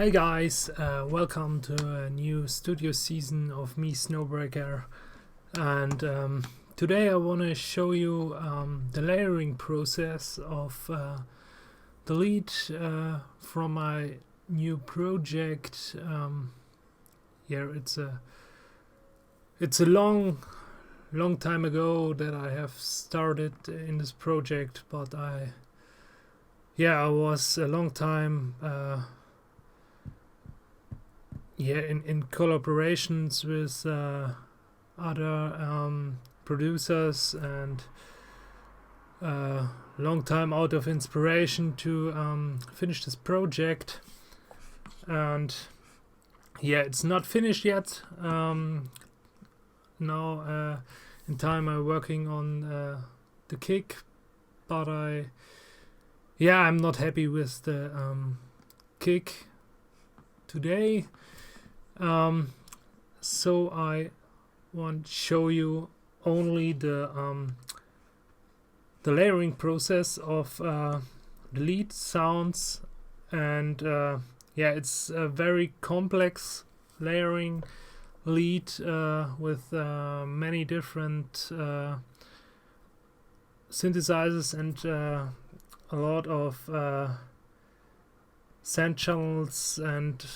Hey guys, welcome to a new studio season of me, Snowbreaker, and today I want to show you the layering process of the lead from my new project. It's a long time ago that I have started in this project, but I was a long time in collaborations with other producers, and long time out of inspiration to finish this project. And it's not finished yet. Now in time I'm working on the kick, but I'm not happy with the kick today. So I want to show you only the layering process of the lead sounds, and it's a very complex layering lead with many different synthesizers and a lot of send channels, and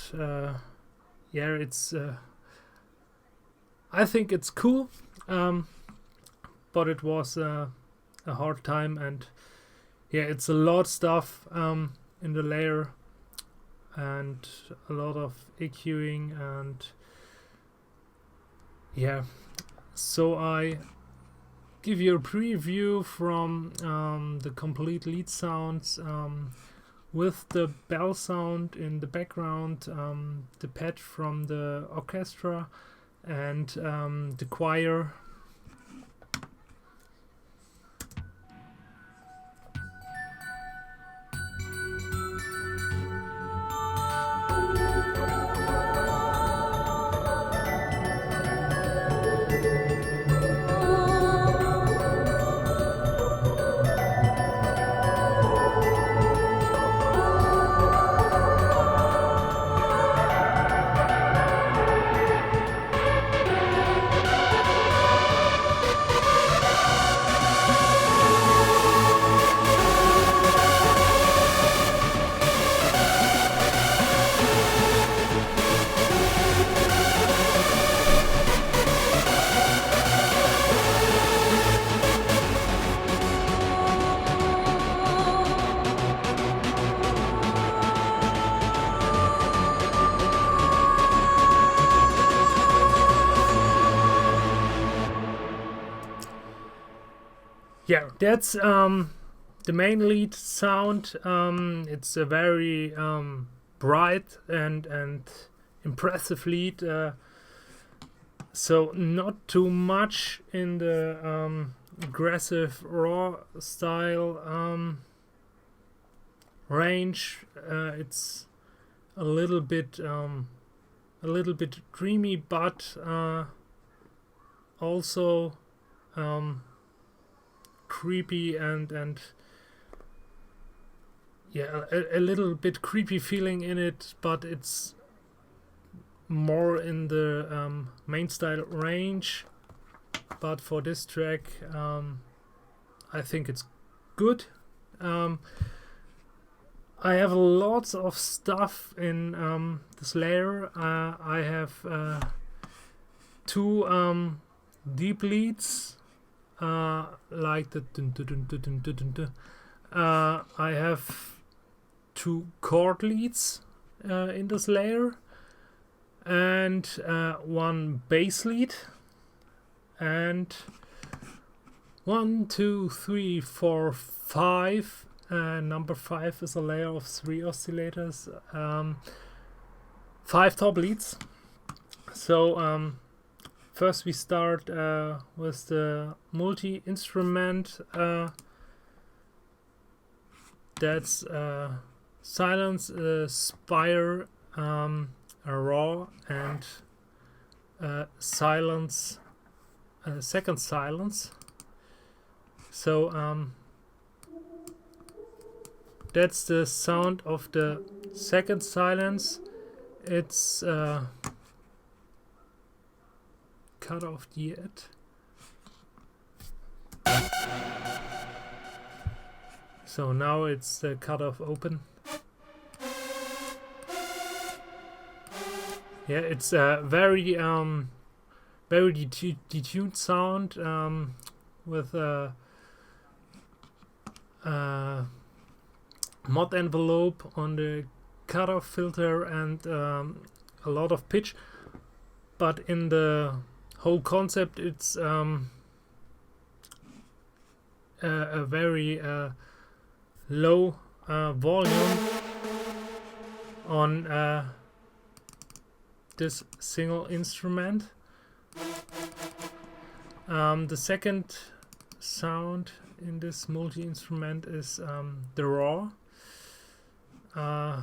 I think it's cool, but it was a hard time, and it's a lot of stuff in the layer, and a lot of EQing, and so I give you a preview from the complete lead sounds, with the bell sound in the background, the pad from the orchestra, and the choir. That's the main lead sound. It's a very bright and impressive lead, so not too much in the aggressive raw style range. It's a little bit dreamy, but also creepy, and a little bit creepy feeling in it, but it's more in the main style range. But for this track, I think it's good. I have lots of stuff in this layer. I have two deep leads, like the dun, dun, dun, dun, dun, dun, dun. I have two chord leads in this layer, and one bass lead, and 1, 2, 3, 4, 5. Number 5 is a layer of 3 oscillators, 5 top leads. So first we start with the multi-instrument. That's silence, spire, a raw, and silence, second silence. So that's the sound of the second silence. it's cut off yet. So now it's cut off open. Yeah, it's a very detuned sound with a mod envelope on the cutoff filter and a lot of pitch, but in the whole concept it's a very low volume on this single instrument. The second sound in this multi-instrument is the raw. I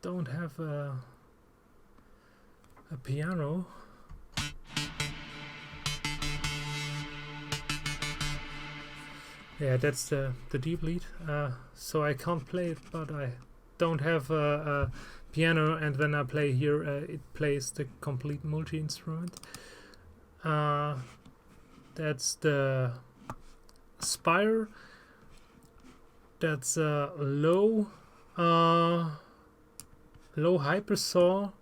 don't have a piano. Yeah, that's the deep lead. So I can't play it, but I don't have a piano, and when I play here, it plays the complete multi-instrument. That's the Spire. That's a low hypersaw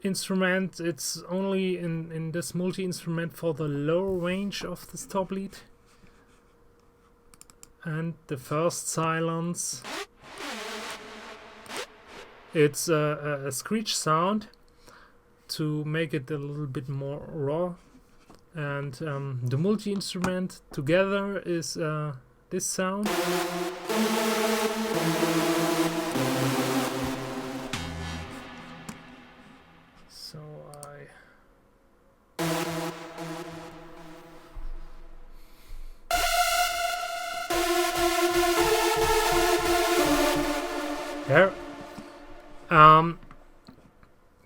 instrument. It's only in this multi-instrument for the lower range of the top lead. And the first silence, it's a screech sound to make it a little bit more raw. And the multi-instrument together is this sound. So there.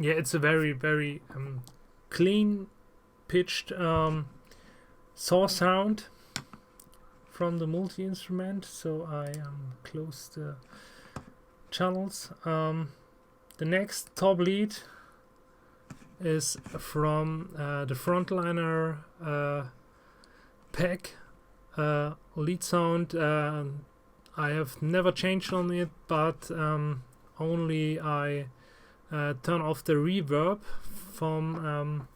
Yeah, it's a very clean pitched saw sound from the multi-instrument. So I close the channels. The next top lead is from the Frontliner pack lead sound. I have never changed on it, but only I turn off the reverb from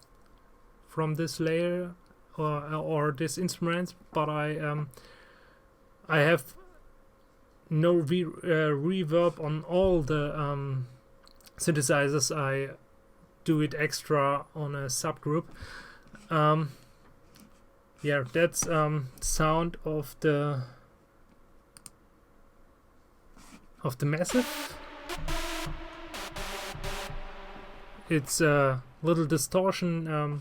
this layer or this instrument, but I have no reverb on all the synthesizers. I do it extra on a subgroup. Yeah, that's sound of the Massive. It's a little distortion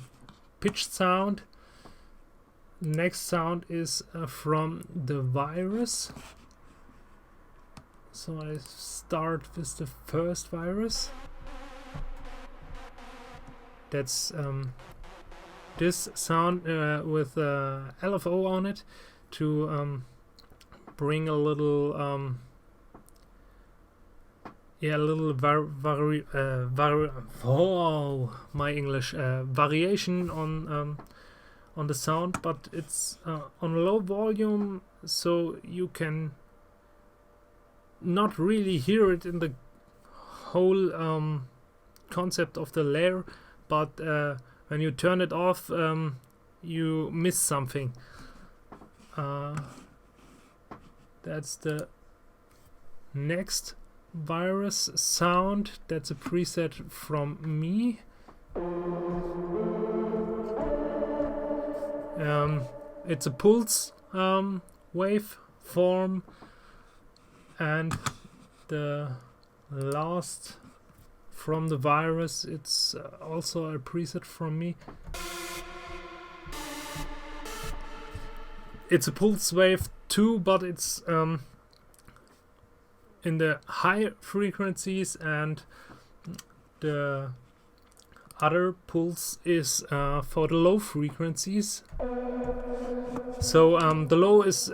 pitched sound. Next sound is from the Virus. So I start with the first Virus. That's this sound with LFO on it to bring a little variation on the sound, but it's on low volume, so you can not really hear it in the whole concept of the layer, but when you turn it off, you miss something. That's the next Virus sound. That's a preset from me. It's a pulse wave form, and the last from the Virus, it's also a preset from me. It's a pulse wave too, but it's in the high frequencies, and the other pulse is for the low frequencies. So the low is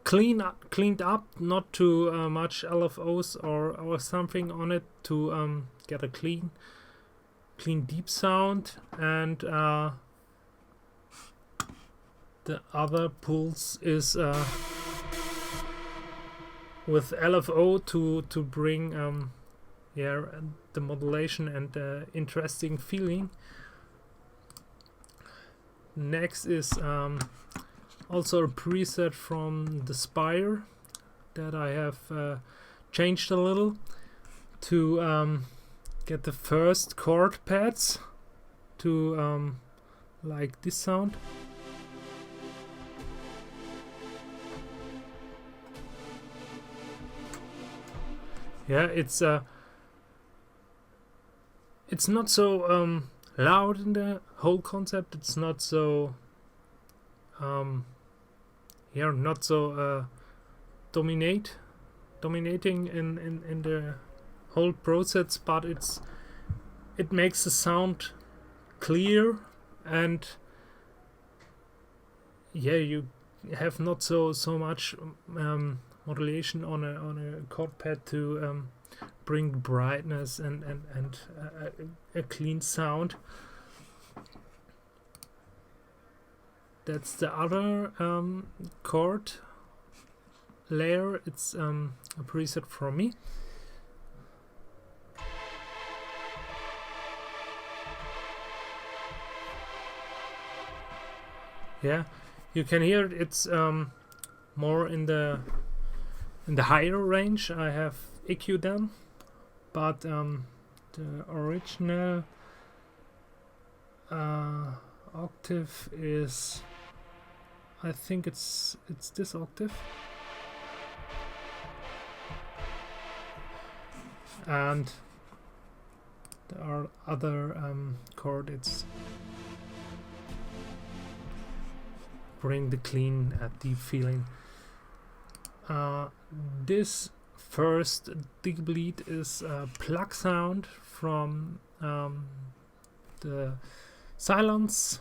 cleaned up, not too much LFOs or something on it, to get a clean deep sound. And the other pulse is with LFO to bring the modulation and interesting feeling. Next is also a preset from the Spire that I have changed a little to get the first chord pads to like this sound. Yeah, it's not so loud in the whole concept. It's not so not so dominating in the whole process, but it makes the sound clear, and you have not so much modulation on a chord pad to bring brightness and a clean sound. That's the other chord layer. It's a preset from me. Yeah, you can hear it. It's more in the higher range. I have EQ them, but the original octave is, I think it's this octave, and there are other chord. It's bring the clean deep feeling. This first deep bleed is a plug sound from the Silence.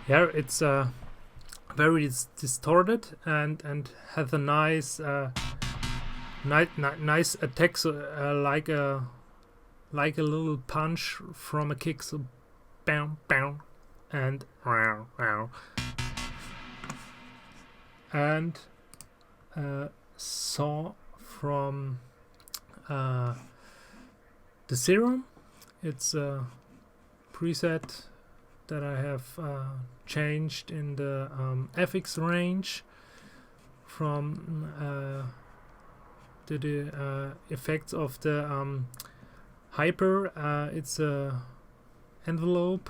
Here it's very distorted and has a nice nice attack, so, like a little punch from a kick, so bam bam and wow wow, and saw from the Serum. It's a preset that I have changed in the FX range from the effects of the hyper. It's a envelope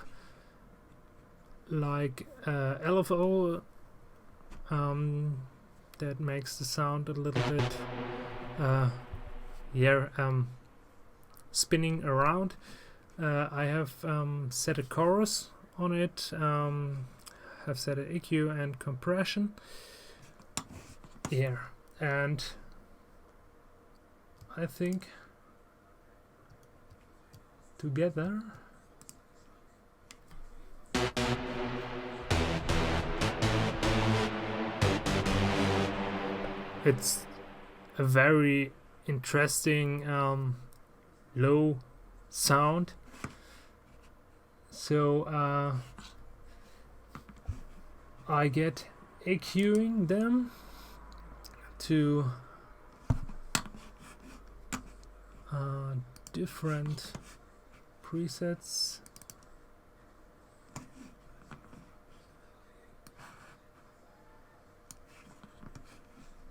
like LFO that makes the sound a little bit spinning around. I have set a chorus on it, have set an EQ and compression here, and I think together it's a very interesting low sound. So I get EQing them to different presets.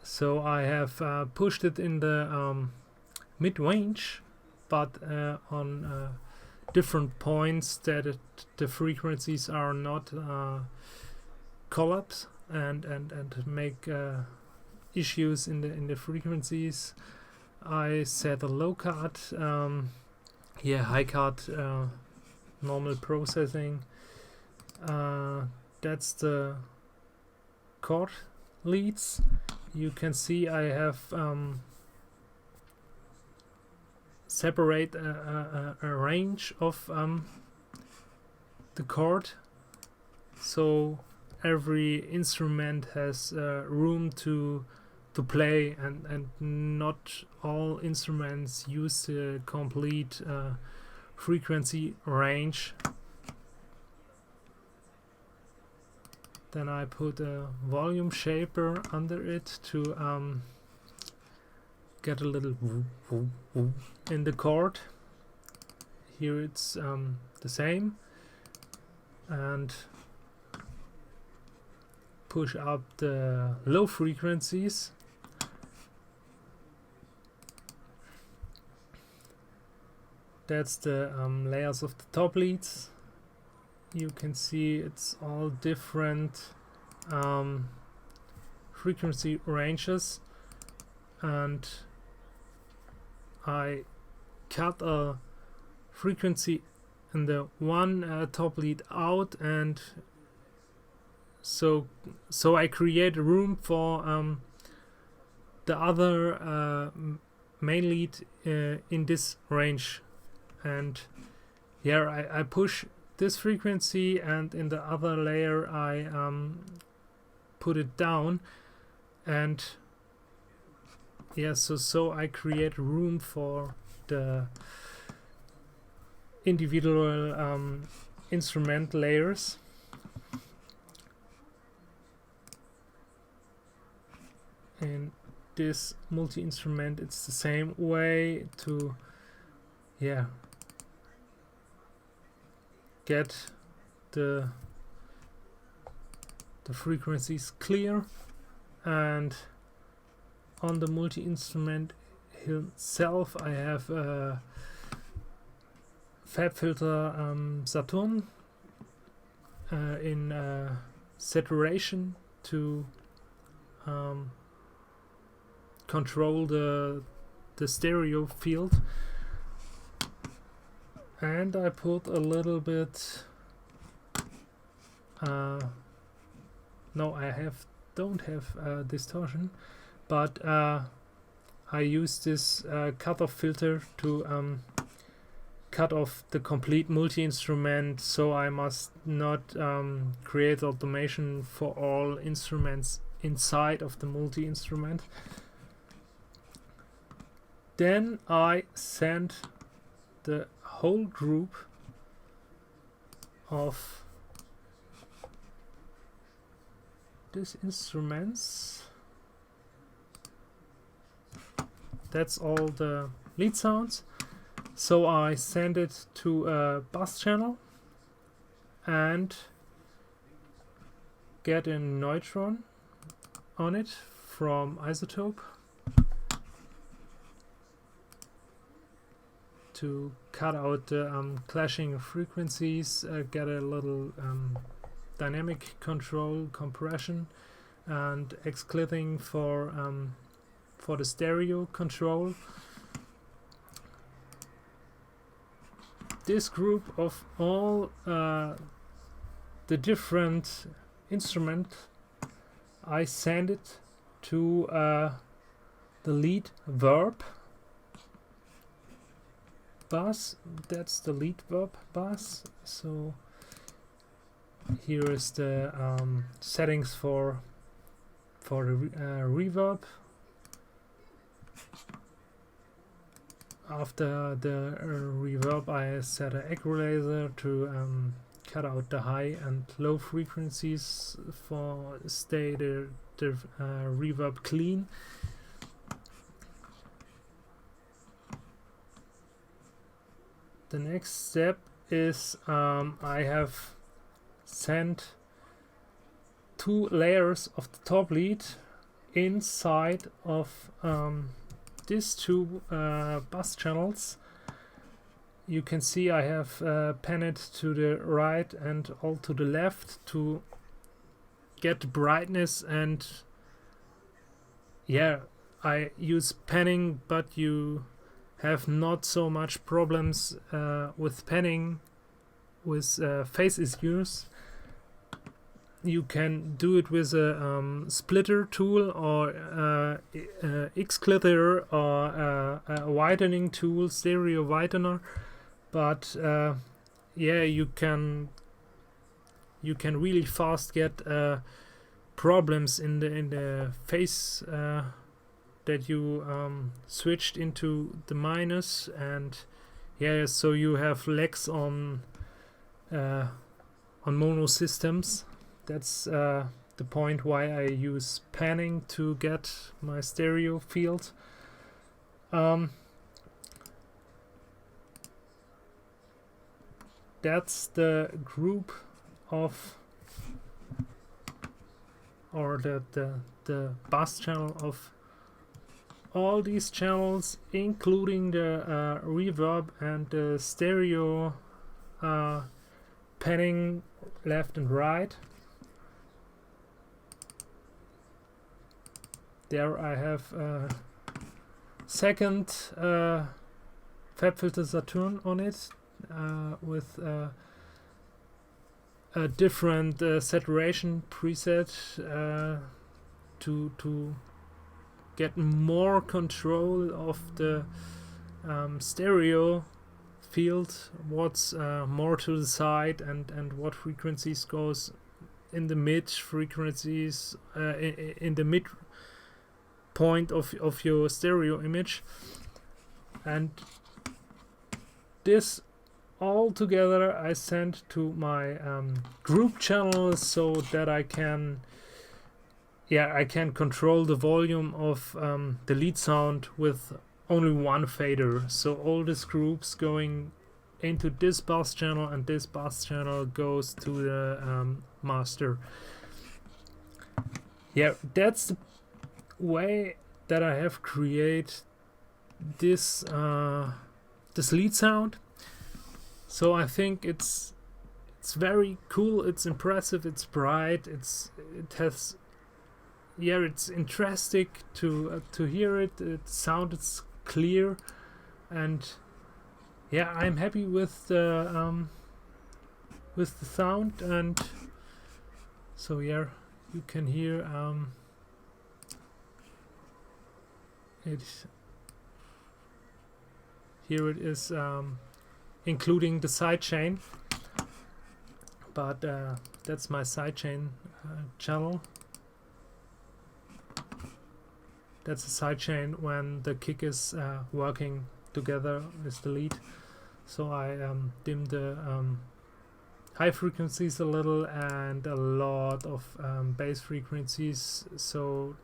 So I have pushed it in the mid-range, but on different points that the frequencies are not collapse and make issues in the frequencies. I set a low cut, high cut, normal processing. That's the chord leads. You can see I have separate a range of the chord, so every instrument has room to play, and not all instruments use the complete frequency range. Then I put a volume shaper under it to get a little woo, woo, woo in the chord. Here it's the same, and push up the low frequencies. That's the layers of the top leads. You can see it's all different frequency ranges, and I cut a frequency in the one top lead out, and so I create room for the other main lead in this range. And here I push this frequency, and in the other layer I put it down, and yeah, so I create room for the individual instrument layers. In this multi-instrument it's the same way to get the frequencies clear. And on the multi-instrument itself I have a Fab filter Saturn in saturation to control the stereo field. And I put a little bit no, I don't have distortion, but I use this cutoff filter to cut off the complete multi-instrument, so I must not create automation for all instruments inside of the multi-instrument. Then I send the whole group of these instruments, that's all the lead sounds, so I send it to a bus channel and get a neutron on it from Isotope to cut out the clashing frequencies, get a little dynamic control, compression, and X-clipping for the stereo control. This group of all the different instruments, I send it to the lead verb bus. That's the lead verb bus. So here is the settings for the reverb. After the reverb, I set an equalizer to cut out the high and low frequencies for stay the reverb clean. The next step is I have sent 2 layers of the top lead inside of these 2 bus channels. You can see I have panned to the right and all to the left to get brightness, and yeah, I use panning, but you have not so much problems with panning with phase issues. you can do it with a splitter tool or X-Clitter or a widening tool, stereo widener, but yeah, you can really fast get problems in the phase that you switched into the minus, and yeah, so you have lags on mono systems. That's the point why I use panning to get my stereo field. That's the group of, or the bus channel of all these channels, including the reverb and the stereo panning left and right. There I have a second FabFilter Saturn on it with a different saturation preset to get more control of the stereo field, what's more to the side and what frequencies goes in the mid frequencies, in the mid point of your stereo image. And this all together I send to my group channel so that I can control the volume of the lead sound with only one fader. So all these groups going into this bus channel, and this bus channel goes to the master. Yeah, that's the way that I have created this this lead sound. So I think it's very cool, it's impressive, it's bright, it's interesting to hear it. It sounds clear, and yeah, I'm happy with the sound. And so yeah, you can hear it. Here it is, including the sidechain, but that's my sidechain channel. That's a sidechain when the kick is working together with the lead. So I dim the high frequencies a little and a lot of bass frequencies, so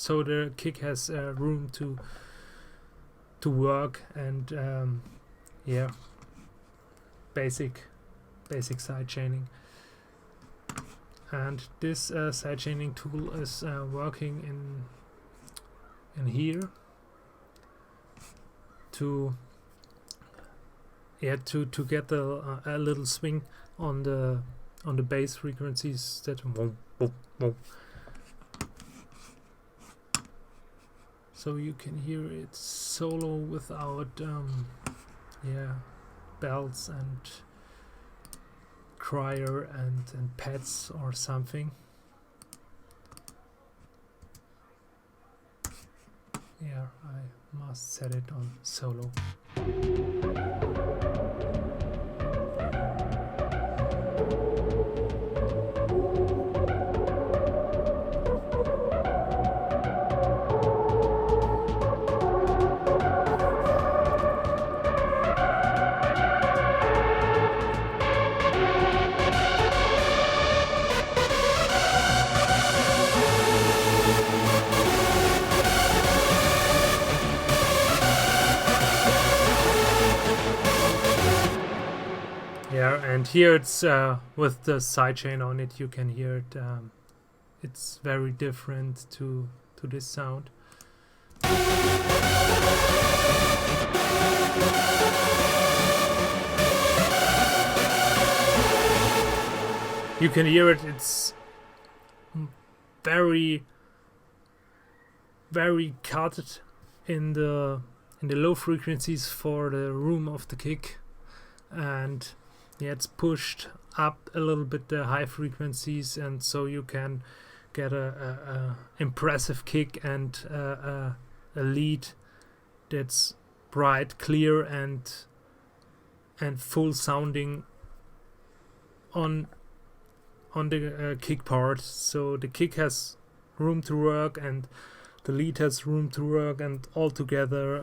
the kick has room to work, and yeah, basic sidechaining. And this sidechaining tool is working in here to get a little swing on the bass frequencies that so you can hear it solo without bells and crier and pads or something. Yeah, I must set it on solo. And here it's with the sidechain on it, you can hear it. It's very different to this sound. You can hear it. It's very, very cut in the low frequencies for the room of the kick, and yeah, it's pushed up a little bit the high frequencies, and so you can get a impressive kick and a lead that's bright, clear, and full sounding on the kick part. So the kick has room to work and the lead has room to work, and all together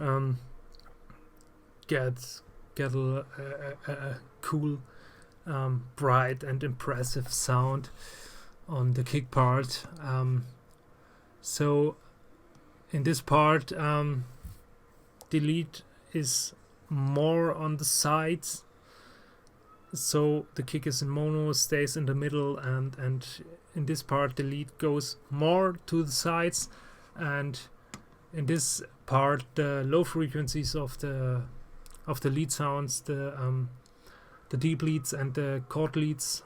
get a cool, bright and impressive sound on the kick part. So in this part, the lead is more on the sides, so the kick is in mono, stays in the middle, and in this part the lead goes more to the sides, and in this part the low frequencies of the lead sounds, the deep leads and the chord leads,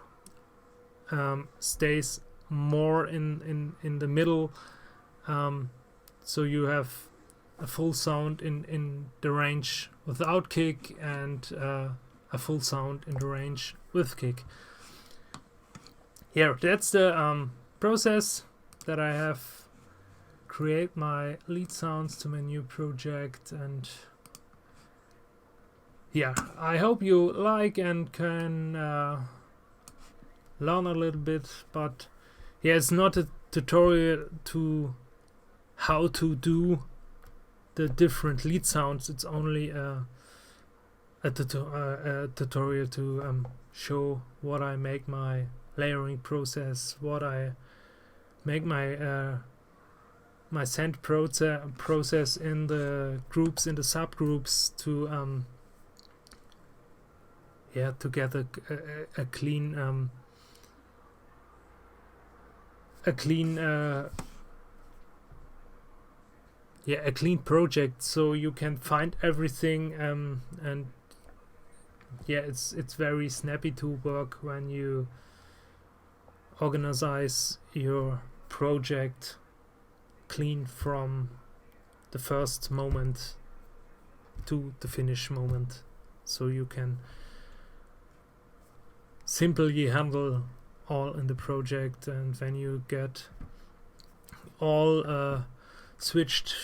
stays more in the middle, so you have a full sound in the range without kick, and a full sound in the range with kick. Here, that's the process that I have create my lead sounds to my new project. And yeah, I hope you like and can learn a little bit, but yeah, it's not a tutorial to how to do the different lead sounds. It's only a tutorial to show what I make my layering process, what I make my my send process in the groups, in the subgroups, to to get a clean a clean project, so you can find everything, and yeah, it's very snappy to work when you organize your project clean from the first moment to the finish moment, so you can simply handle all in the project. And when you get all switched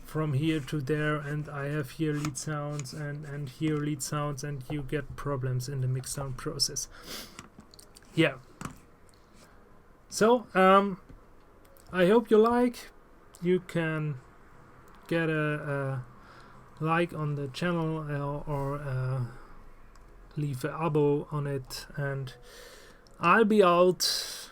from here to there, and I have here lead sounds and here lead sounds, and you get problems in the mixdown process. Yeah, so I hope you like. You can get a like on the channel, or leave an abo on it, and I'll be out